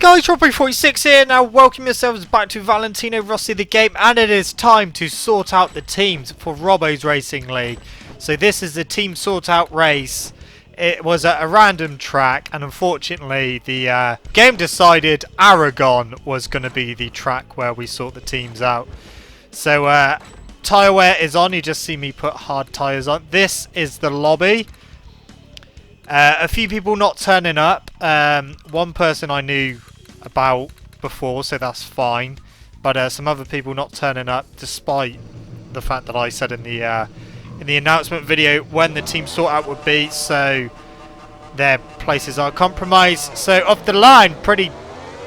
guys, Robo46 here. Now welcome yourselves back to Valentino Rossi the game, and it is time to sort out the teams for Robo's Racing League. So this is the team sort out race. It was at a random track, and unfortunately the game decided Aragon was going to be the track where we sort the teams out. So tyre wear is on. You just see me put hard tyres on. This is the lobby. A few people not turning up. One person I knew about before, so that's fine. But some other people not turning up, despite the fact that I said in the announcement video when the team sort out would be. So their places are compromised. So off the line, pretty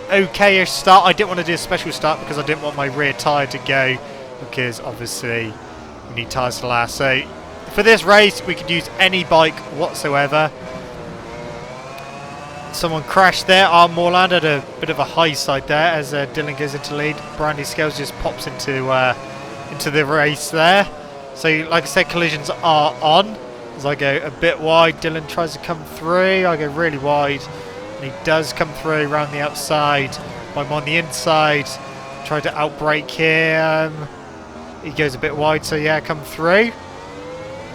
okay-ish start. I didn't want to do a special start because I didn't want my rear tyre to go, because obviously we need tyres to last. So for this race, we could use any bike whatsoever. Someone crashed there. Our Moorland had a bit of a high side there as Dylan goes into lead. Brandy Scales just pops into the race there. So like I said, collisions are on. As I go a bit wide, Dylan tries to come through. I go really wide, and he does come through around the outside. I'm on the inside. Try to outbrake him. He goes a bit wide, so yeah, come through.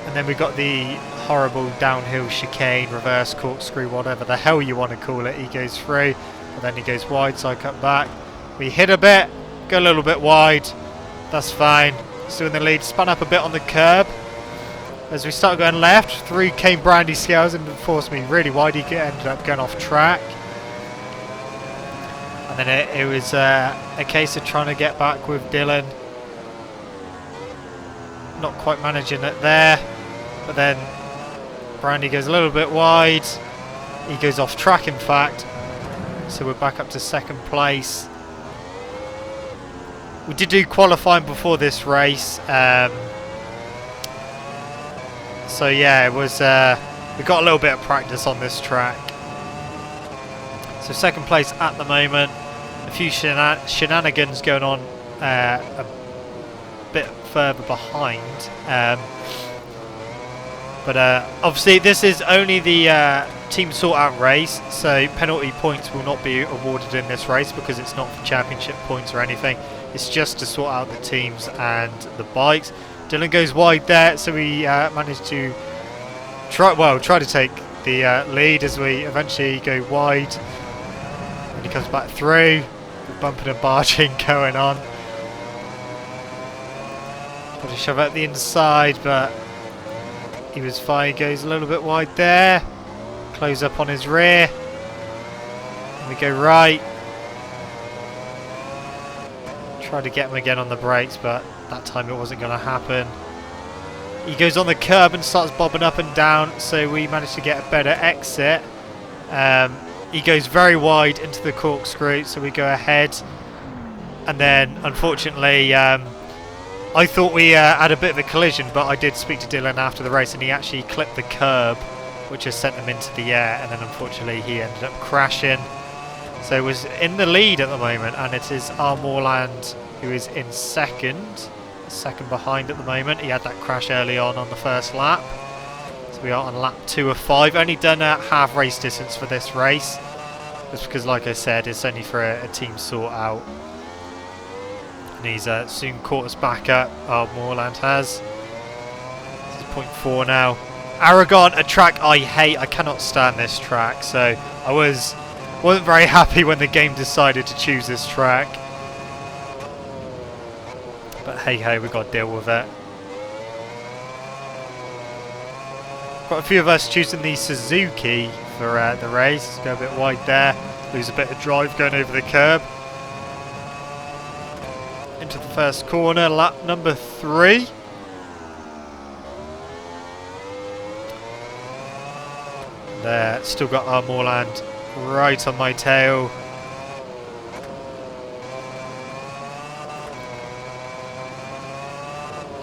And then we got the horrible downhill chicane, reverse corkscrew, whatever the hell you want to call it. He goes through, and then he goes wide, so I cut back. We hit a bit, go a little bit wide. That's fine. Still in the lead. Spun up a bit on the curb. As we start going left, through came Brandy Scales and forced me really wide. He ended up going off track. And then it was a case of trying to get back with Dylan. Not quite managing it there. But then Brandy goes a little bit wide. He goes off track, in fact. So we're back up to second place. We did do qualifying before this race. So yeah, it was. We got a little bit of practice on this track. So second place at the moment. A few shenanigans going on a bit further behind. But obviously this is only the team sort out race, so penalty points will not be awarded in this race because it's not for championship points or anything. It's just to sort out the teams and the bikes. Dylan goes wide there, so we managed to try to take the lead as we eventually go wide. And he comes back through. The bumping and barging going on. Got to shove out the inside, but he was fine. He goes a little bit wide there. Close up on his rear. And we go right. Tried to get him again on the brakes, but that time it wasn't going to happen. He goes on the curb and starts bobbing up and down, so we managed to get a better exit. He goes very wide into the corkscrew, so we go ahead. And then, unfortunately, I thought we had a bit of a collision, but I did speak to Dylan after the race, and he actually clipped the curb, which has sent him into the air, and then unfortunately he ended up crashing. So he was in the lead at the moment, and it is our Moorland who is in second behind at the moment. He had that crash early on the first lap. So we are on lap 2 of 5. Only done a half race distance for this race, just because, like I said, it's only for a team sort out. And he's soon caught us back up. Our Moorland has. This is 0.4 now. Aragon, a track I hate. I cannot stand this track. So I wasn't very happy when the game decided to choose this track. But hey ho, we've got to deal with it. Got a few of us choosing the Suzuki for the race. Let's go a bit wide there. Lose a bit of drive going over the curb. Into the first corner, lap number 3. There, still got our Moorland right on my tail.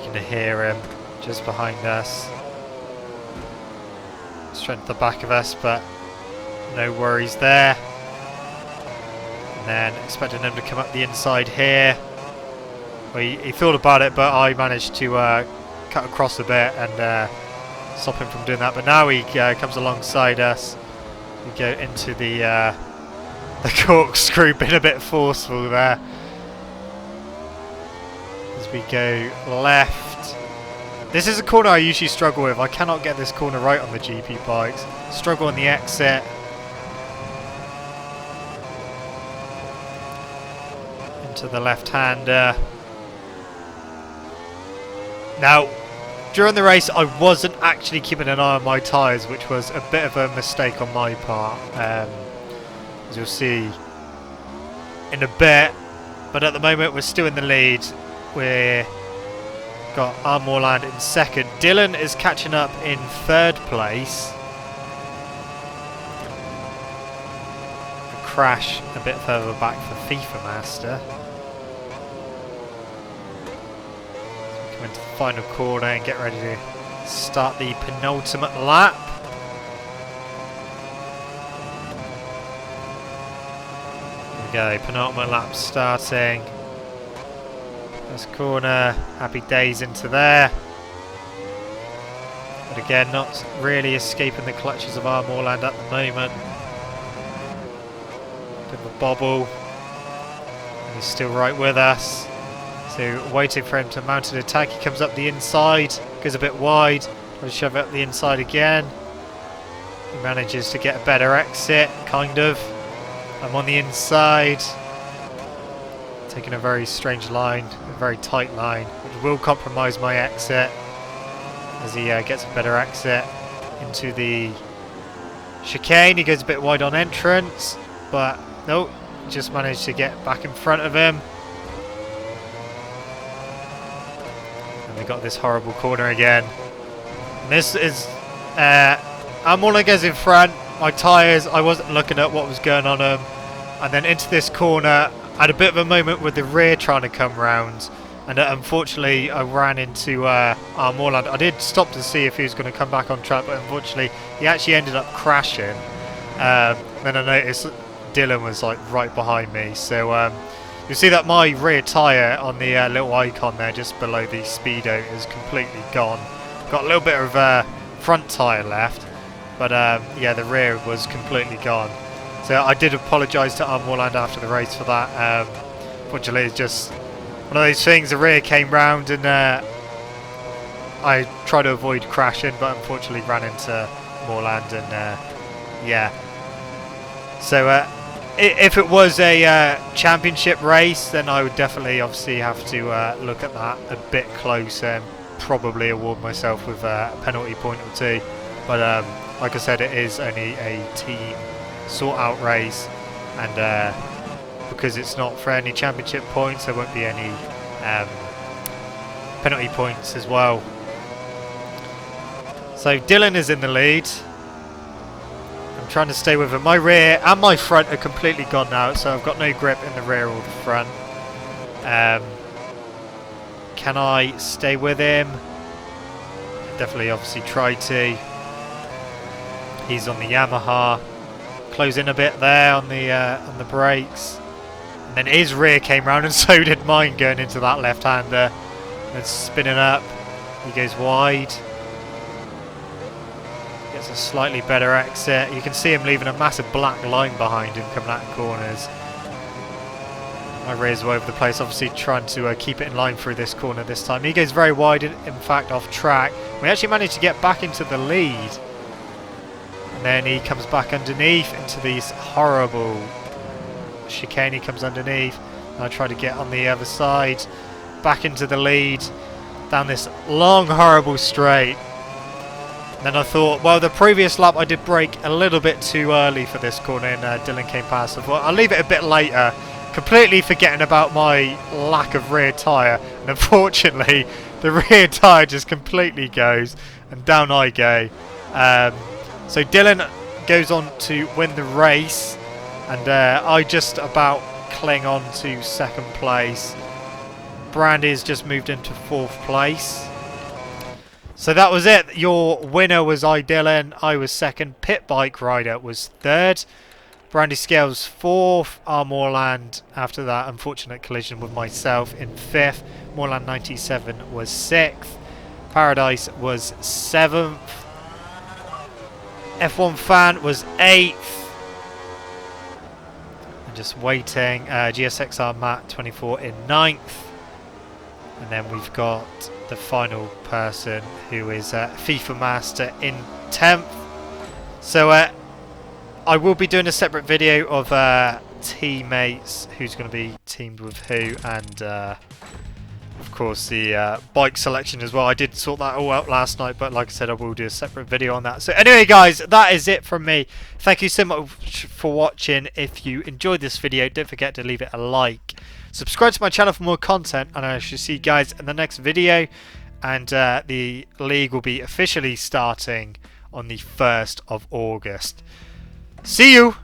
You can hear him just behind us. Straight at the back of us, but no worries there. And then expecting him to come up the inside here. Well, he thought about it, but I managed to cut across a bit and stop him from doing that. But now he comes alongside us. We go into the The corkscrew been a bit forceful there. As we go left. This is a corner I usually struggle with. I cannot get this corner right on the GP bikes. Struggle on the exit. Into the left-hander. Now, during the race, I wasn't actually keeping an eye on my tyres, which was a bit of a mistake on my part, as you'll see in a bit. But at the moment, we're still in the lead. We've got Armorland in second. Dylan is catching up in third place. A crash a bit further back for FIFA Master. Into the final corner and get ready to start the penultimate lap. Here we go, penultimate lap starting. First corner, happy days into there. But again, not really escaping the clutches of Armorland at the moment. Bit of a bobble. And he's still right with us. So waiting for him to mount an attack. He comes up the inside, goes a bit wide, tries to shove it up the inside again. He manages to get a better exit, kind of. I'm on the inside, taking a very strange line, a very tight line, which will compromise my exit as he gets a better exit into the chicane. He goes a bit wide on entrance, but nope, just managed to get back in front of him. We got this horrible corner again. And this is Armorland goes in front. My tyres, I wasn't looking at what was going on them. And then into this corner, I had a bit of a moment with the rear trying to come round. And unfortunately, I ran into Armorland. I did stop to see if he was going to come back on track, but unfortunately, he actually ended up crashing. Then I noticed Dylan was like right behind me. So you'll see that my rear tyre on the little icon there just below the speedo is completely gone. Got a little bit of front tyre left, but yeah, the rear was completely gone. So I did apologise to Armorland after the race for that. Fortunately, it's just one of those things. The rear came round and I tried to avoid crashing, but unfortunately ran into Moorland and yeah. So if it was a championship race, then I would definitely obviously have to look at that a bit closer and probably award myself with a penalty point or two. But like I said, it is only a team sort out race, and because it's not for any championship points, there won't be any penalty points as well. So Dylan is in the lead. I'm trying to stay with him. My rear and my front are completely gone now, so I've got no grip in the rear or the front. Can I stay with him? Definitely, obviously, try to. He's on the Yamaha. Close in a bit there on the brakes. And then his rear came round, and so did mine going into that left-hander. And spinning up. He goes wide. Gets a slightly better exit. You can see him leaving a massive black line behind him coming out of corners. My rear's all over the place, obviously trying to keep it in line through this corner this time. He goes very wide, in fact, off track. We actually managed to get back into the lead. And then he comes back underneath into these horrible chicane. He comes underneath. And I try to get on the other side. Back into the lead. Down this long, horrible straight. And then I thought, well, the previous lap I did brake a little bit too early for this corner, and Dylan came past. I thought I'll leave it a bit later, completely forgetting about my lack of rear tyre. And unfortunately, the rear tyre just completely goes, and down I go. So Dylan goes on to win the race, and I just about cling on to second place. Brandy's just moved into fourth place. So that was it. Your winner was Dylan. I was second. Pit Bike Rider was third. Brandy Scales fourth. Moorland after that unfortunate collision with myself in fifth. Moorland 97 was sixth. Paradise was seventh. F1 Fan was eighth. just waiting. GSXR Matt 24 in 9th. And then we've got the final person, who is FIFA Master in 10th. So I will be doing a separate video of teammates, who's going to be teamed with who, and of course the bike selection as well. I did sort that all out last night, but like I said, I will do a separate video on that. So anyway guys, that is it from me. Thank you so much for watching. If you enjoyed this video, don't forget to leave it a like. Subscribe to my channel for more content, and I shall see you guys in the next video. And the league will be officially starting on the 1st of August. See you!